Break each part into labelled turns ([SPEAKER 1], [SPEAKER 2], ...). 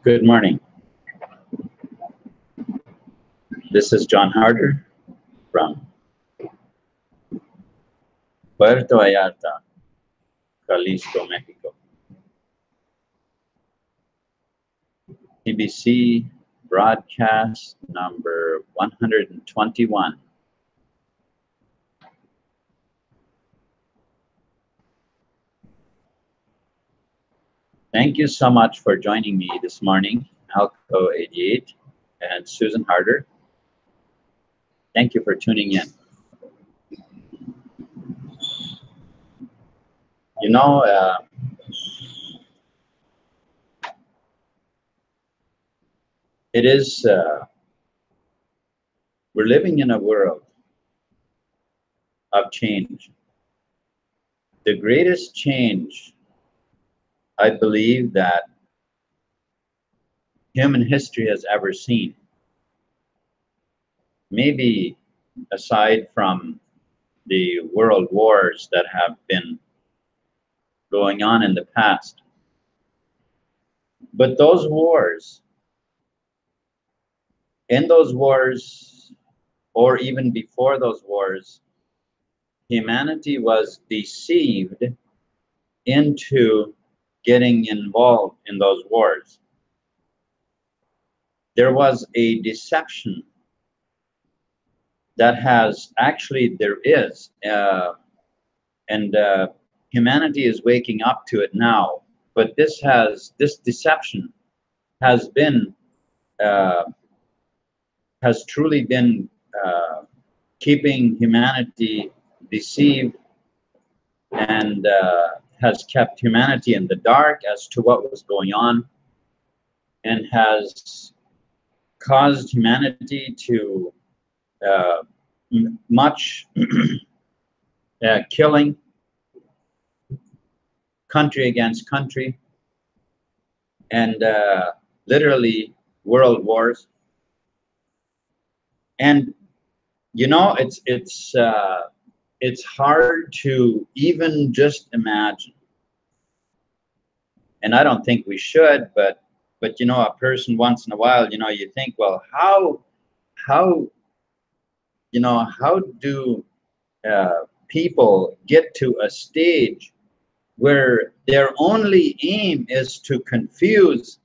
[SPEAKER 1] Good morning. This is John Harder from Puerto Vallarta, Jalisco, Mexico. TBC broadcast number 121. Thank you so much for joining me this morning, Alco88 and Susan Harder. Thank you for tuning in. You know, we're living in a world of change. The greatest change, I believe, that human history has ever seen. Maybe aside from the world wars that have been going on in the past. But those wars, in those wars, or even before those wars, humanity was deceived into getting involved in those wars. There was a deception that there is, and humanity is waking up to it now. But this deception has truly been keeping humanity deceived, and has kept humanity in the dark as to what was going on, and has caused humanity to much killing, country against country, and literally world wars. And you know, it's hard to even just imagine. And I don't think we should, but you know, a person once in a while, you know, you think, well, how do people get to a stage where their only aim is to confuse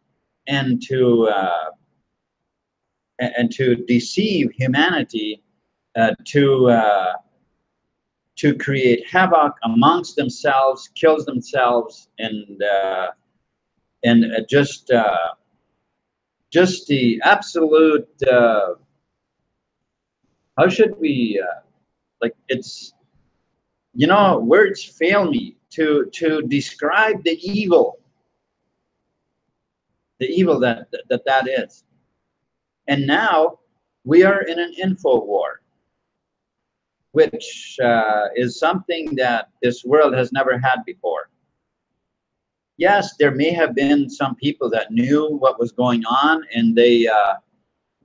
[SPEAKER 1] and to deceive humanity, to create havoc amongst themselves, kills themselves, and just the absolute, how should we, like, it's, you know, words fail me to describe the evil that is. And now we are in an info war, which is something that this world has never had before. Yes, there may have been some people that knew what was going on, and they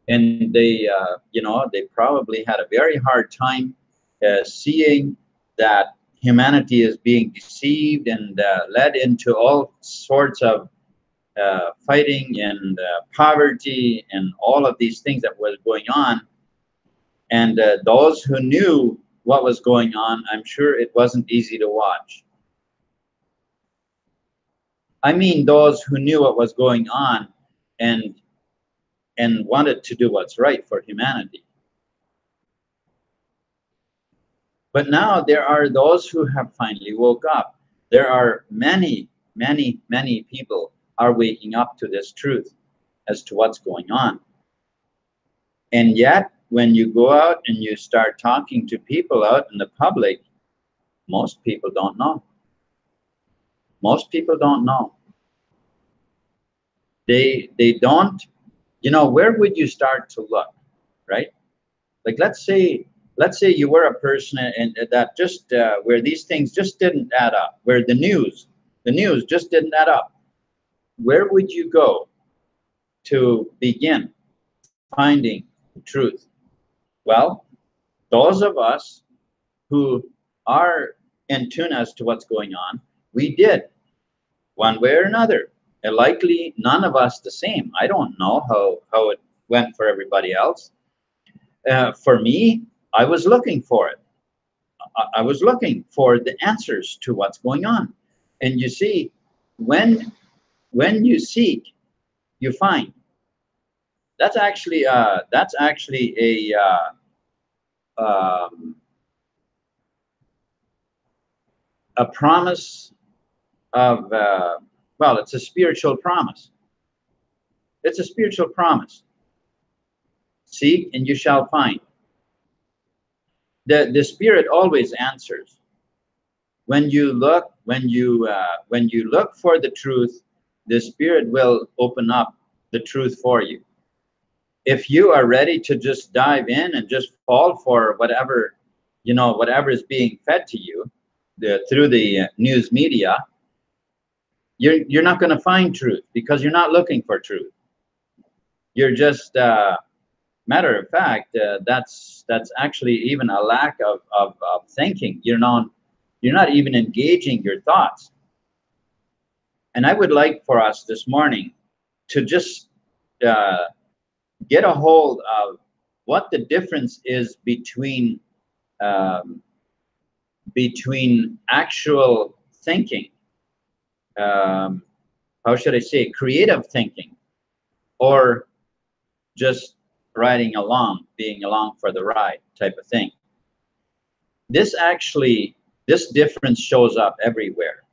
[SPEAKER 1] you know, they probably had a very hard time seeing that humanity is being deceived and led into all sorts of fighting and poverty and all of these things that was going on. And those who knew what was going on, I'm sure it wasn't easy to watch. I mean, those who knew what was going on and wanted to do what's right for humanity. But now there are those who have finally woke up. There are many people are waking up to this truth as to what's going on. And yet, when you go out and you start talking to people out in the public, most people don't know. Most people don't know. They don't, you know, where would you start to look, right? Like, let's say you were a person and that just where these things just didn't add up, where the news just didn't add up. Where would you go to begin finding the truth? Well, those of us who are in tune as to what's going on, we did, one way or another. And likely none of us the same. I don't know how it went for everybody else. For me, I was looking for it. I was looking for the answers to what's going on. And you see, when you seek, you find. That's actually a promise of well, it's a spiritual promise. It's a spiritual promise. Seek and you shall find. The Spirit always answers. When you look for the truth, the Spirit will open up the truth for you. If you are ready to just dive in and just fall for whatever, whatever is being fed to you through the news media, you're not going to find truth because you're not looking for truth. You're just matter of fact, that's actually even a lack of thinking. You're not even engaging your thoughts. And I would like for us this morning to just get a hold of what the difference is between actual thinking, how should I say, creative thinking, or just riding along, being along for the ride type of thing. This difference shows up everywhere.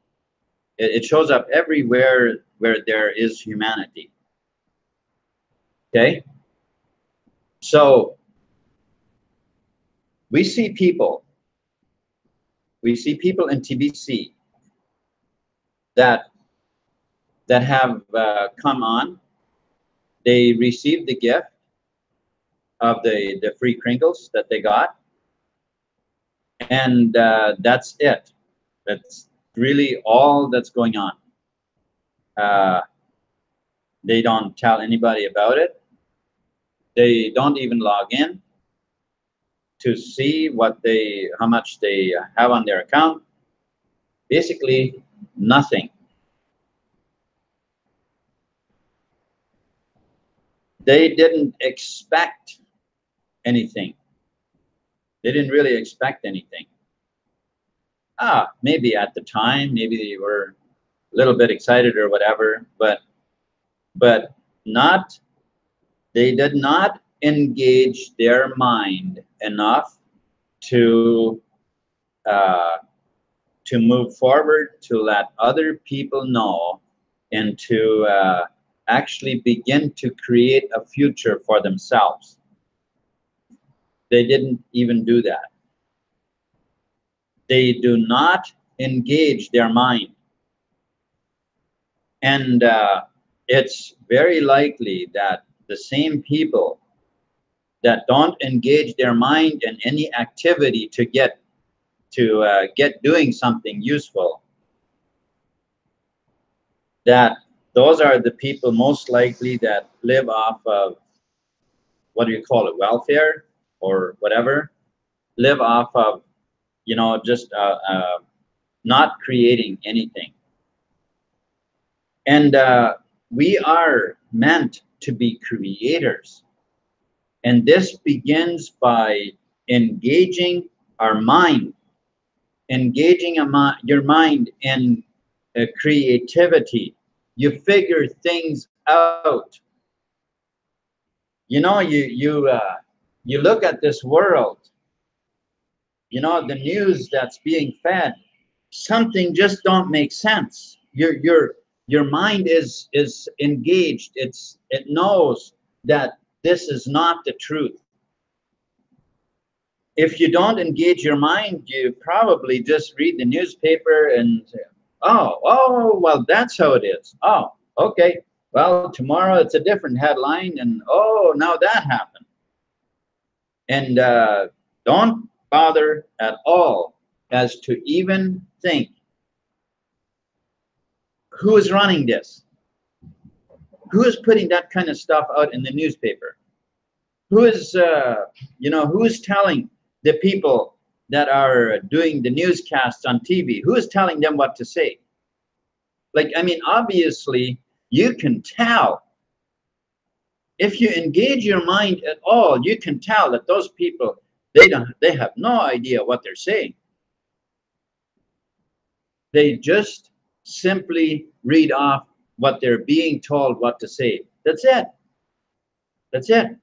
[SPEAKER 1] It shows up everywhere where there is humanity. Okay? So we see people in TBC that have come on. They received the gift of the free crinkles that they got, and that's it. That's really all that's going on. They don't tell anybody about it. They don't even log in to see how much they have on their account. Basically, nothing. They didn't expect anything. They didn't really expect anything. Maybe at the time, maybe they were a little bit excited or whatever, but not. They did not engage their mind enough to move forward, to let other people know, and to actually begin to create a future for themselves. They didn't even do that. They do not engage their mind. And it's very likely that the same people that don't engage their mind in any activity to get doing something useful, that those are the people most likely that live off of, what do you call it, welfare or whatever, live off of, just not creating anything. And we are meant to be creators. And this begins by engaging our mind, engaging your mind in creativity. You figure things out. You look at this world, the news that's being fed, something just don't make sense. Your mind is engaged. It knows that this is not the truth. If you don't engage your mind, you probably just read the newspaper and say, oh, well, that's how it is. Oh, okay. Well, tomorrow it's a different headline, and oh, now that happened. And don't bother at all as to even think, who is running this? Who is putting that kind of stuff out in the newspaper? Who is, who is telling the people that are doing the newscasts on TV? Who is telling them what to say? Like, I mean, obviously, You can tell. If you engage your mind at all, you can tell that those people, they have no idea what they're saying. They just simply read off what they're being told what to say. That's it. That's it.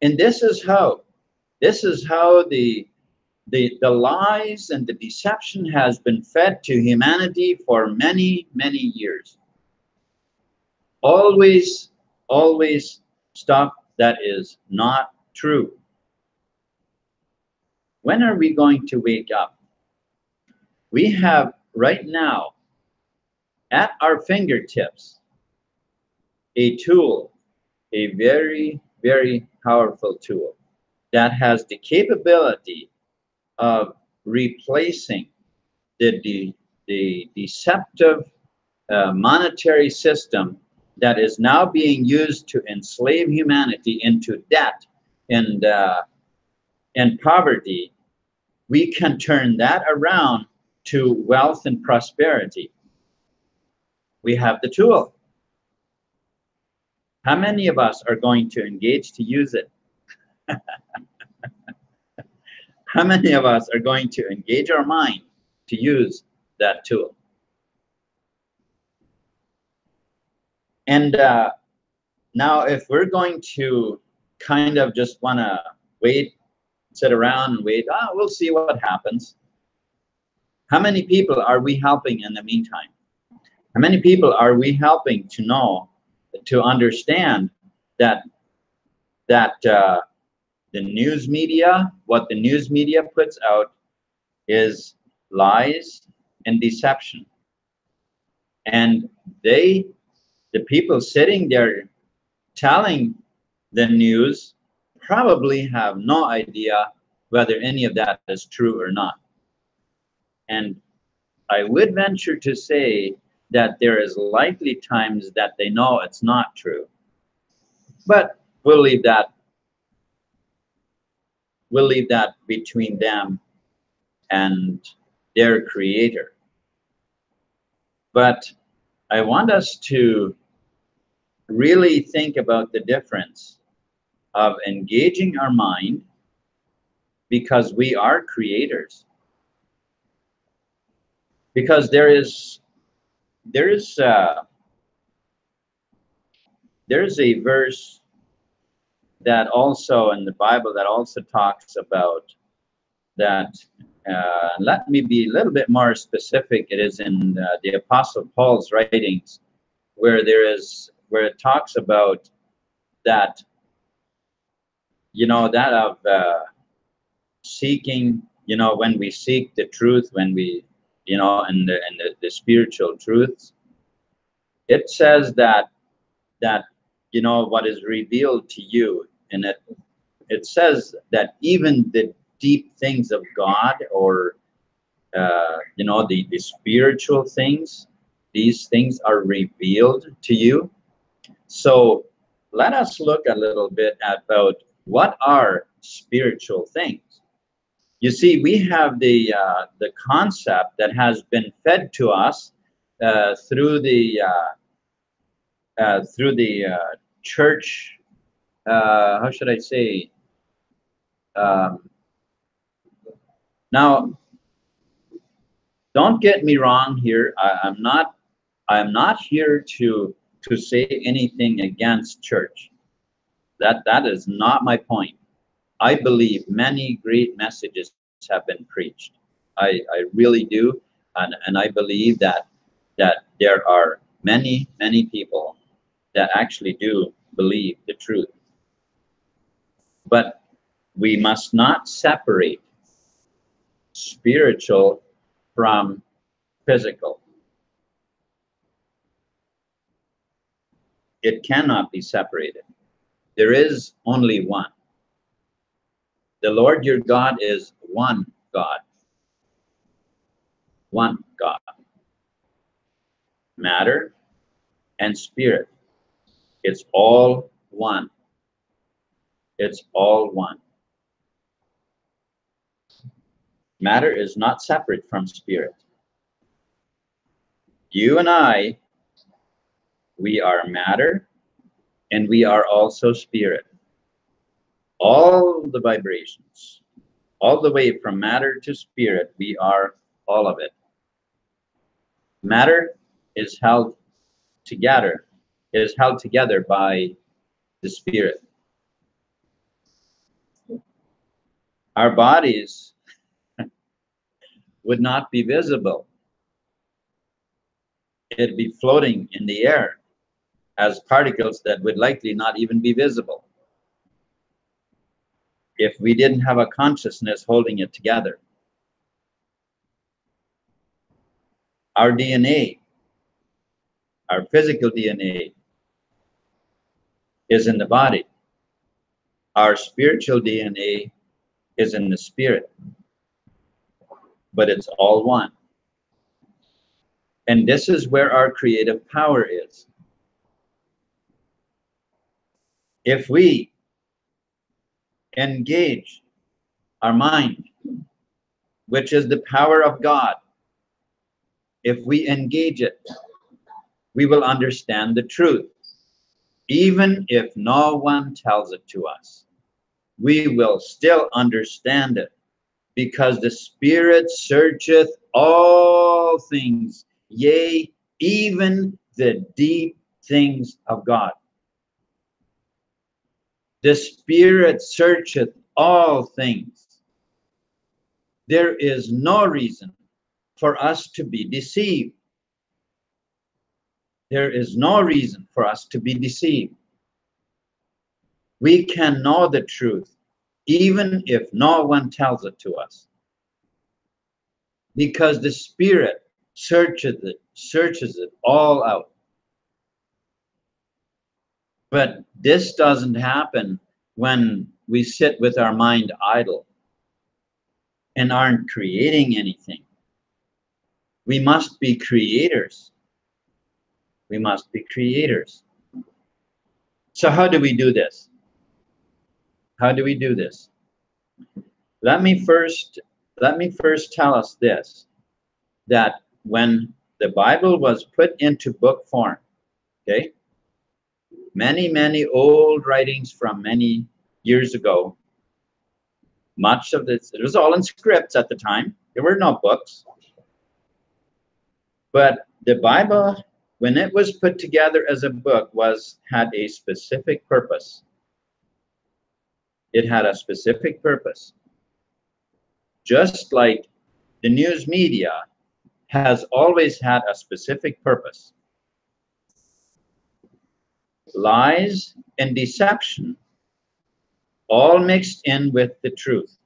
[SPEAKER 1] And this is how the lies and the deception has been fed to humanity for many, many years. Always, always stuff that is not true. When are we going to wake up? We have right now at our fingertips a tool, a very, very powerful tool that has the capability of replacing the deceptive monetary system that is now being used to enslave humanity into debt and poverty. We can turn that around to wealth and prosperity. We have the tool. How many of us are going to engage to use it? How many of us are going to engage our mind to use that tool? And now if we're going to kind of just want to wait, sit around and wait, we'll see what happens. How many people are we helping in the meantime? How many people are we helping to know, to understand that the news media, what the news media puts out is lies and deception. And the people sitting there telling the news probably have no idea whether any of that is true or not. And I would venture to say that there is likely times that they know it's not true. But we'll leave that between them and their creator. But I want us to really think about the difference of engaging our mind, because we are creators. Because there is a verse that also in the Bible that also talks about that. Let me be a little bit more specific. It is in the Apostle Paul's writings, where it talks about that, that of seeking, when we seek the truth, when we, and the spiritual truths. It says that what is revealed to you, and it says that even the deep things of God, or the spiritual things, these things are revealed to you. So let us look a little bit about what are spiritual things. You see, we have the concept that has been fed to us through the church. How should I say? Now, don't get me wrong here. I'm not here to say anything against church. That is not my point. I believe many great messages have been preached. I really do, and I believe that there are many people that actually do believe the truth. But we must not separate spiritual from physical. It cannot be separated. There is only one. The Lord your God is one God. One God. Matter and spirit. It's all one. It's all one. Matter is not separate from spirit. You and I, we are matter and we are also spirit. All the vibrations, all the way from matter to spirit, we are all of it. Matter is held together, is held together by the spirit. Our bodies would not be visible. It'd be floating in the air as particles that would likely not even be visible if we didn't have a consciousness holding it together. Our DNA, our physical DNA, is in the body. Our spiritual DNA is in the spirit, but it's all one. And this is where our creative power is. If we engage our mind, which is the power of God, if we engage it, we will understand the truth. Even if no one tells it to us, we will still understand it, because the Spirit searcheth all things, yea, even the deep things of God. The Spirit searcheth all things. There is no reason for us to be deceived. There is no reason for us to be deceived. We can know the truth, even if no one tells it to us, because the Spirit searches it all out. But this doesn't happen when we sit with our mind idle and aren't creating anything. We must be creators. We must be creators. So how do we do this? How do we do this? Let me first tell us this, that when the Bible was put into book form, okay, many old writings from many years ago, much of this, it was all in scripts at the time. There were no books. But the Bible, when it was put together as a book, had a specific purpose. It had a specific purpose. Just like the news media has always had a specific purpose. Lies and deception all mixed in with the truth.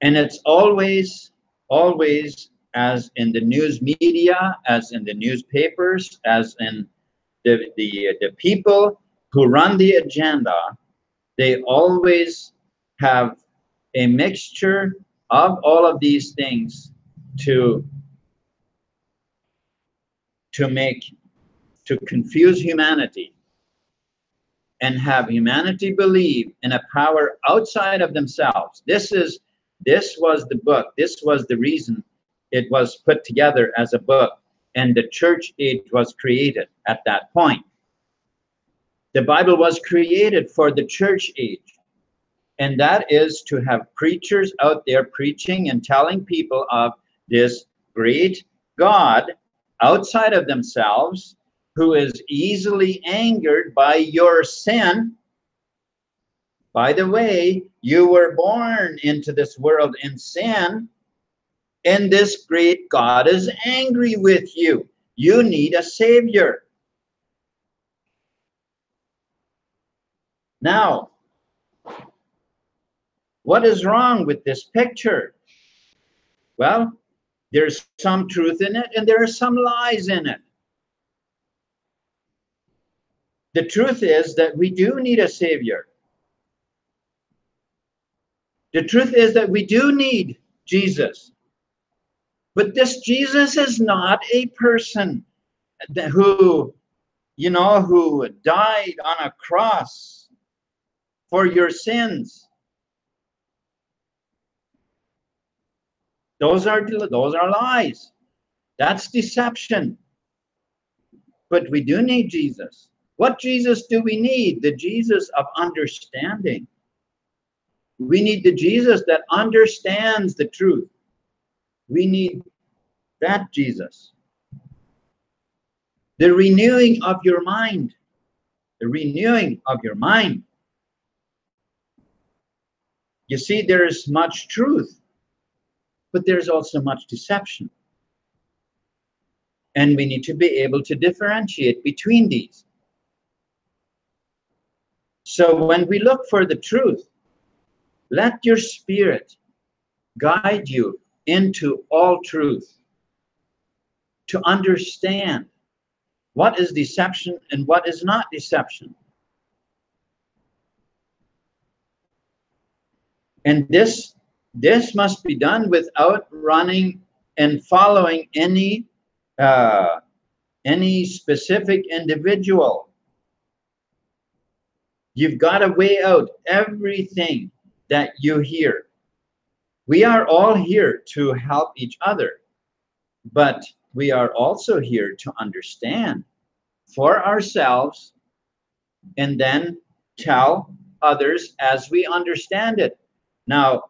[SPEAKER 1] And it's always, as in the news media, as in the newspapers, as in the people who run the agenda, they always have a mixture of all of these things to confuse humanity and have humanity believe in a power outside of themselves. This was the book. This was the reason it was put together as a book, and the church age was created at that point. The Bible was created for the church age, and that is to have preachers out there preaching and telling people of this great God outside of themselves, who is easily angered by your sin. By the way, you were born into this world in sin, and this great God is angry with you. You need a Savior. Now, what is wrong with this picture? Well, there's some truth in it, and there are some lies in it. The truth is that we do need a Savior. The truth is that we do need Jesus. But this Jesus is not a person who died on a cross for your sins. Those are lies. That's deception. But we do need Jesus. What Jesus do we need? The Jesus of understanding. We need the Jesus that understands the truth. We need that Jesus. The renewing of your mind. The renewing of your mind. You see, there is much truth, but there's also much deception. And we need to be able to differentiate between these. So when we look for the truth, let your spirit guide you into all truth to understand what is deception and what is not deception. And this must be done without running and following any specific individual. You've got to weigh out everything that you hear. We are all here to help each other, but we are also here to understand for ourselves and then tell others as we understand it. Now,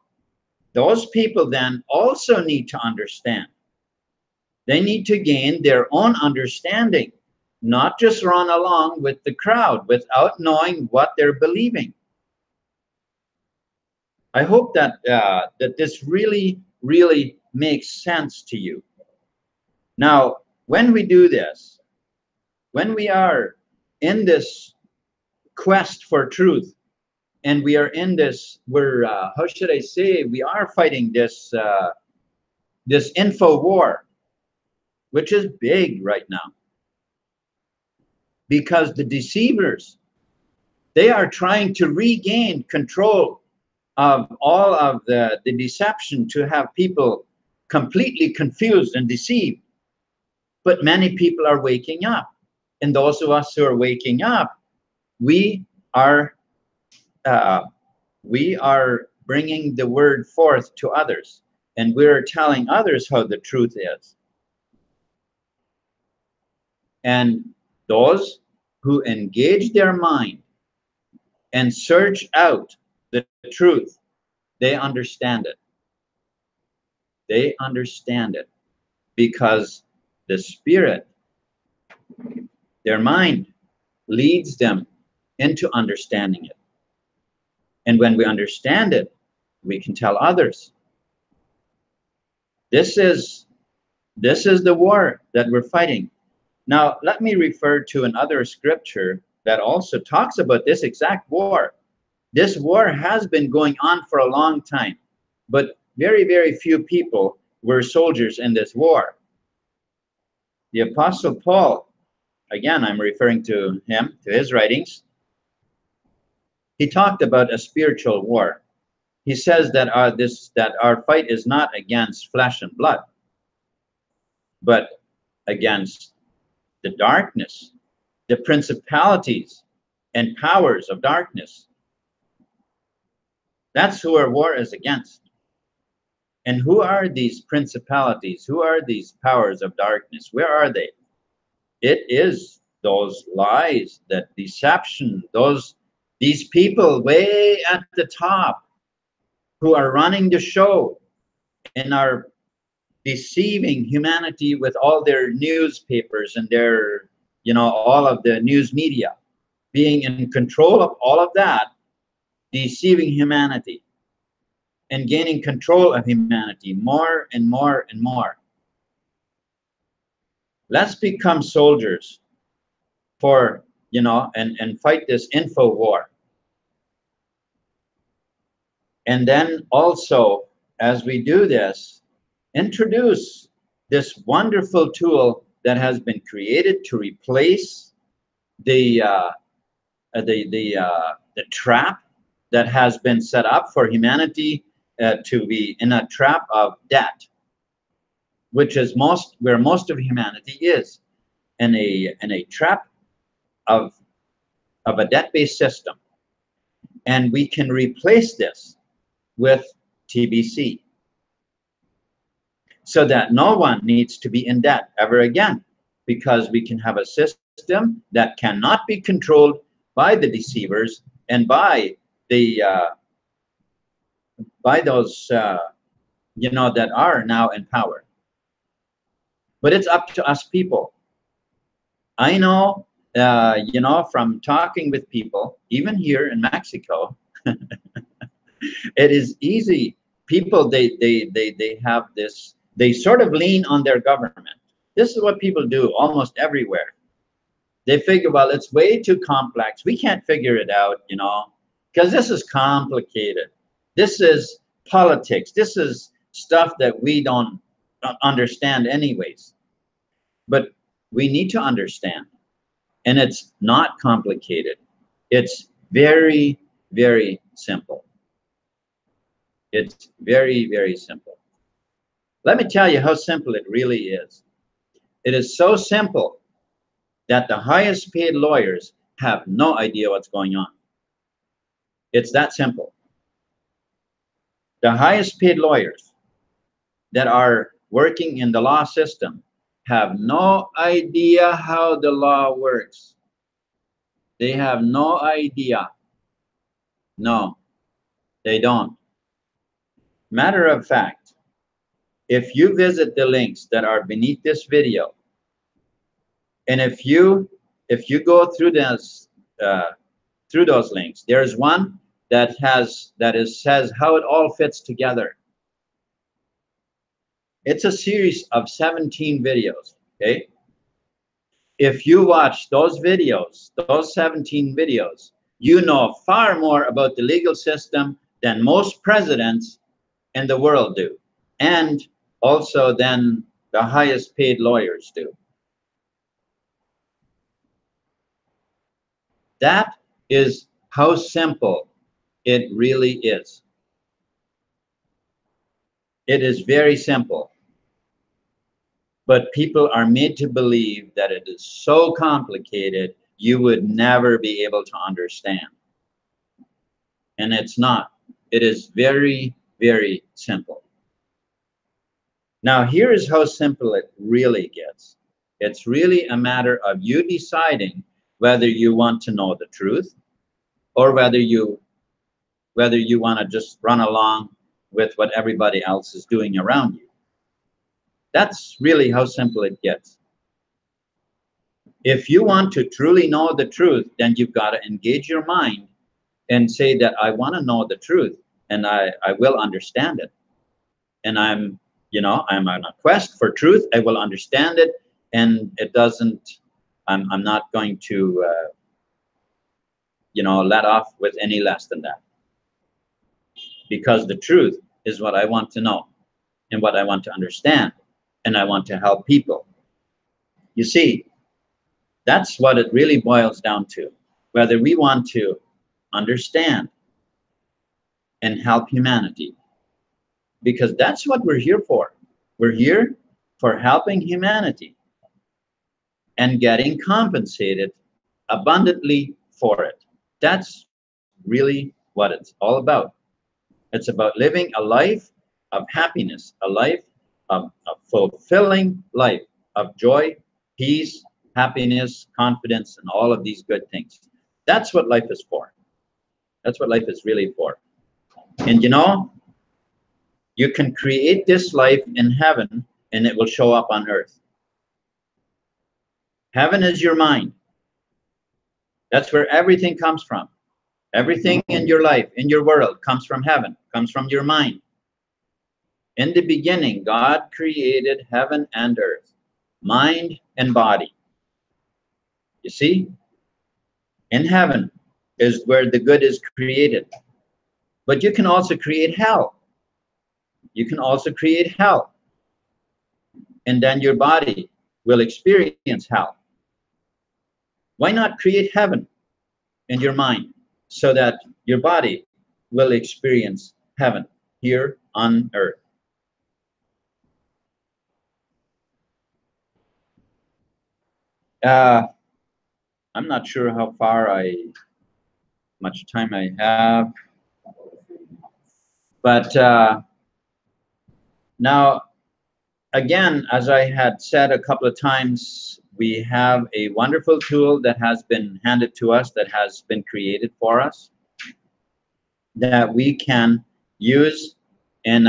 [SPEAKER 1] those people then also need to understand. They need to gain their own understanding, not just run along with the crowd without knowing what they're believing. I hope that that this really makes sense to you. Now, when we do this, when we are in this quest for truth, and we are in this, we're how should I say, we are fighting this this info war, which is big right now, because the deceivers, they are trying to regain control of all of the deception, to have people completely confused and deceived. But many people are waking up, and those of us who are waking up, we are bringing the word forth to others, and we're telling others how the truth is. And those who engage their mind and search out the truth, they understand it. They understand it because the Spirit, their mind, leads them into understanding it. And when we understand it, we can tell others. This is the war that we're fighting. Now, let me refer to another scripture that also talks about this exact war. This war has been going on for a long time, but very few people were soldiers in this war. The Apostle Paul, again, I'm referring to him, to his writings, he talked about a spiritual war. He says that our fight is not against flesh and blood, but against the darkness, the principalities and powers of darkness. That's who our war is against. And who are these principalities? Who are these powers of darkness? Where are they? It is those lies, that deception, these people way at the top who are running the show and are deceiving humanity with all their newspapers and their, all of the news media, being in control of all of that, deceiving humanity and gaining control of humanity more and more and more. Let's become soldiers for, and fight this info war. And then also, as we do this, introduce this wonderful tool that has been created to replace the trap that has been set up for humanity to be in a trap of debt, which is where most of humanity is, in a trap of a debt-based system. And we can replace this with TBC. so that no one needs to be in debt ever again, because we can have a system that cannot be controlled by the deceivers and by the those you know, that are now in power. But it's up to us people. I know, you know, from talking with people, even here in Mexico, it is easy. People, they have this, they sort of lean on their government. This is what people do almost everywhere. They figure, well, it's way too complex. We can't figure it out, you know, because this is complicated. This is politics. This is stuff that we don't understand anyways. But we need to understand. And it's not complicated. It's very, very simple. It's very, very simple. Let me tell you how simple it really is. It is so simple that the highest paid lawyers have no idea what's going on. It's that simple. The highest paid lawyers that are working in the law system have no idea how the law works. They have no idea. No, they don't. Matter of fact, if you visit the links that are beneath this video, and if you go through this through those links, there's one that says how it all fits together. It's a series of 17 videos. Okay, if you watch those videos, those 17 videos, you know far more about the legal system than most presidents in the world do, and also than the highest paid lawyers do. That is how simple it really is. It is very simple. But people are made to believe that it is so complicated, you would never be able to understand. And it's not. It is very, very simple. Now, here is how simple it really gets. It's really a matter of you deciding whether you want to know the truth, or whether you want to just run along with what everybody else is doing around you. That's really how simple it gets. If you want to truly know the truth, then you've got to engage your mind and say that I want to know the truth, and I will understand it. And I'm on a quest for truth. I will understand it, and it doesn't, I'm not going to, let off with any less than that. Because the truth is what I want to know and what I want to understand, and I want to help people. You see, that's what it really boils down to, whether we want to understand and help humanity, because that's what we're here for. We're here for helping humanity and getting compensated abundantly for it. That's really what it's all about. It's about living a life of happiness, a life of fulfilling life of joy, peace, happiness, confidence, and all of these good things. That's what life is for. That's what life is really for. And you can create this life in heaven, and it will show up on earth. Heaven is your mind. That's where everything comes from. Everything in your life, in your world, comes from heaven, comes from your mind. In the beginning, God created heaven and earth, mind and body. You see, in heaven is where the good is created. But you can also create hell. You can also create hell. And then your body will experience hell. Why not create heaven in your mind so that your body will experience heaven here on earth? I'm not sure how much time I have, but now again, as I had said a couple of times, we have a wonderful tool that has been handed to us, that has been created for us, that we can use in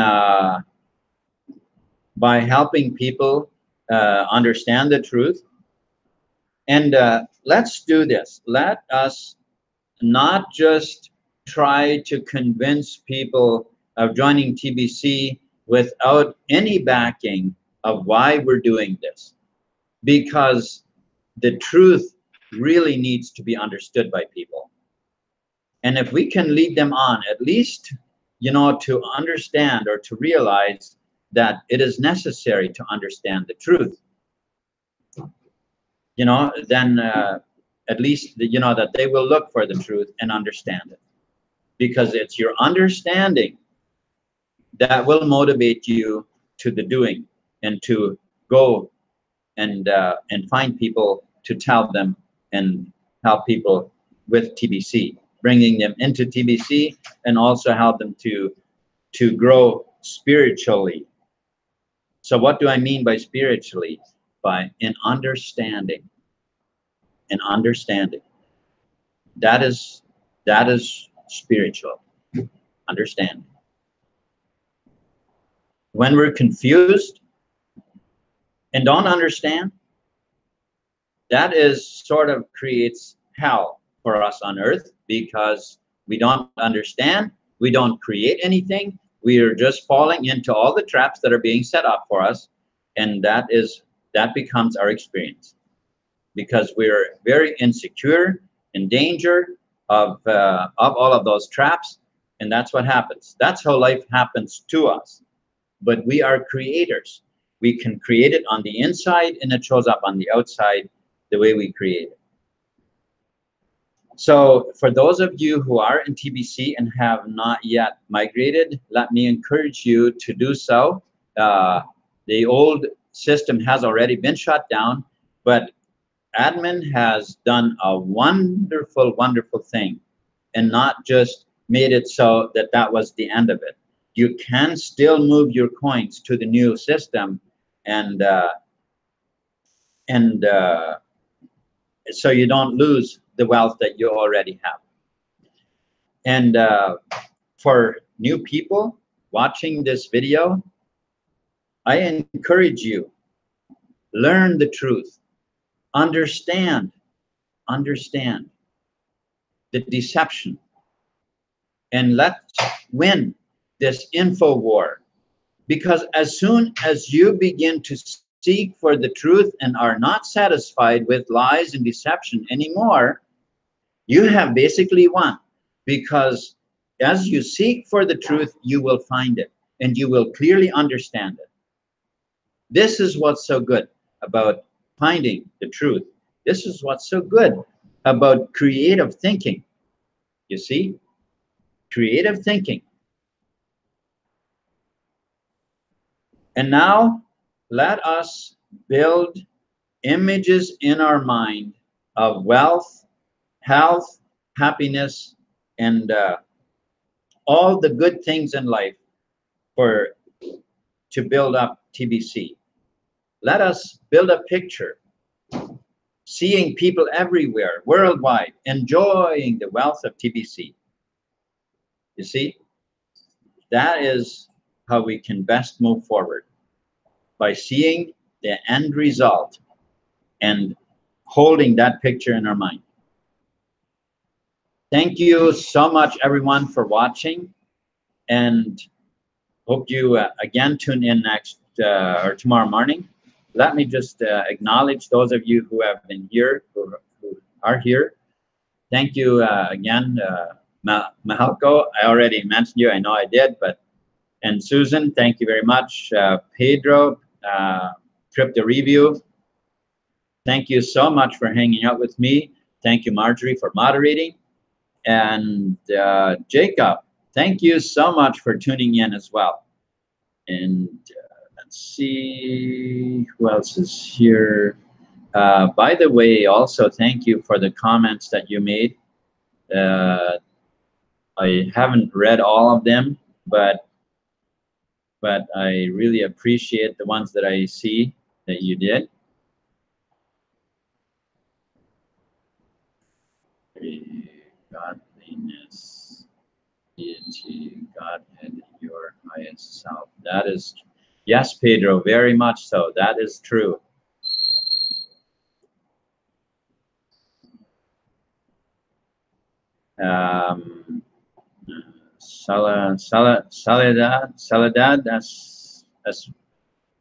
[SPEAKER 1] by helping people understand the truth. And let's do this. Let us not just try to convince people of joining TBC without any backing of why we're doing this, because the truth really needs to be understood by people. And if we can lead them on, at least, you know, to understand or to realize that it is necessary to understand the truth, you know, then at least, you know, that they will look for the truth and understand it. Because it's your understanding that will motivate you to the doing, and to go and find people to tell them and help people with TBC, bringing them into TBC, and also help them to grow spiritually. So what do I mean by spiritually? By in understanding. In understanding. That is spiritual. Understanding. When we're confused and don't understand, that is sort of creates hell for us on earth, because we don't understand, we don't create anything, we are just falling into all the traps that are being set up for us, and that becomes our experience, because we're very insecure, in danger of all of those traps, and that's what happens. That's how life happens to us. But we are creators. We can create it on the inside, and it shows up on the outside the way we create it. So for those of you who are in TBC and have not yet migrated, let me encourage you to do so. The old system has already been shut down, but admin has done a wonderful, wonderful thing, and not just made it so that that was the end of it. You can still move your coins to the new system, and so you don't lose the wealth that you already have. And for new people watching this video, I encourage you, learn the truth, understand the deception, and let's win this info war. Because as soon as you begin to seek for the truth and are not satisfied with lies and deception anymore, you have basically won. Because as you seek for the truth, you will find it, and you will clearly understand it. This is what's so good about finding the truth. This is what's so good about creative thinking. You see, creative thinking. And now let us build images in our mind of wealth, health, happiness, and all the good things in life to build up TBC. Let us build a picture, seeing people everywhere, worldwide, enjoying the wealth of TBC. You see, that is how we can best move forward, by seeing the end result and holding that picture in our mind. Thank you so much, everyone, for watching, and hope you again tune in next or tomorrow morning. Let me just acknowledge those of you who have been here, who are here. Thank you again, Mahalko. I already mentioned you. I know I did, and Susan, thank you very much. Pedro, Crypto Review, thank you so much for hanging out with me. Thank you, Marjorie, for moderating. And Jacob, thank you so much for tuning in as well. And let's see who else is here. By the way, also thank you for the comments that you made. I haven't read all of them, but but I really appreciate the ones that I see that you did. Godliness, deity, Godhead, your highest self. That is, yes, Pedro, very much so. That is true. Soledad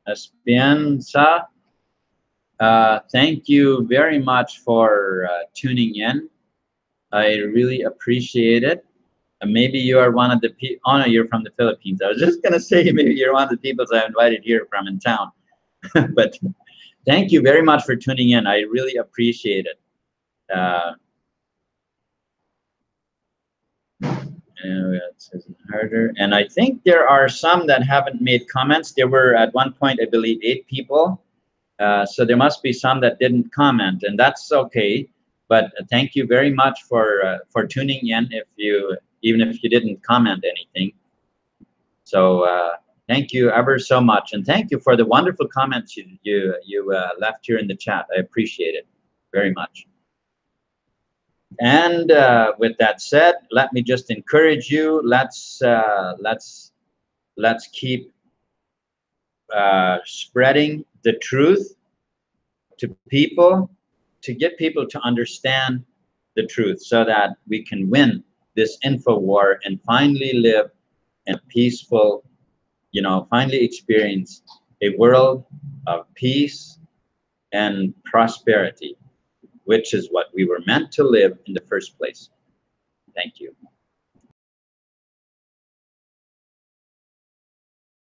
[SPEAKER 1] Espianza. Thank you very much for tuning in. I really appreciate it. Maybe you are one of the people. Oh no, you're from the Philippines. I was just gonna say maybe you're one of the people I invited here from in town. But thank you very much for tuning in. I really appreciate it. It says harder. And I think there are some that haven't made comments. There were at one point, I believe, 8 people. So there must be some that didn't comment, and that's okay. But thank you very much for tuning in. Even if you didn't comment anything. So thank you ever so much, and thank you for the wonderful comments you left here in the chat. I appreciate it very much. And with that said, let me just encourage you. Let's keep spreading the truth to people, to get people to understand the truth, so that we can win this info war and finally live in a peaceful, finally experience a world of peace and prosperity, which is what we were meant to live in the first place. Thank you.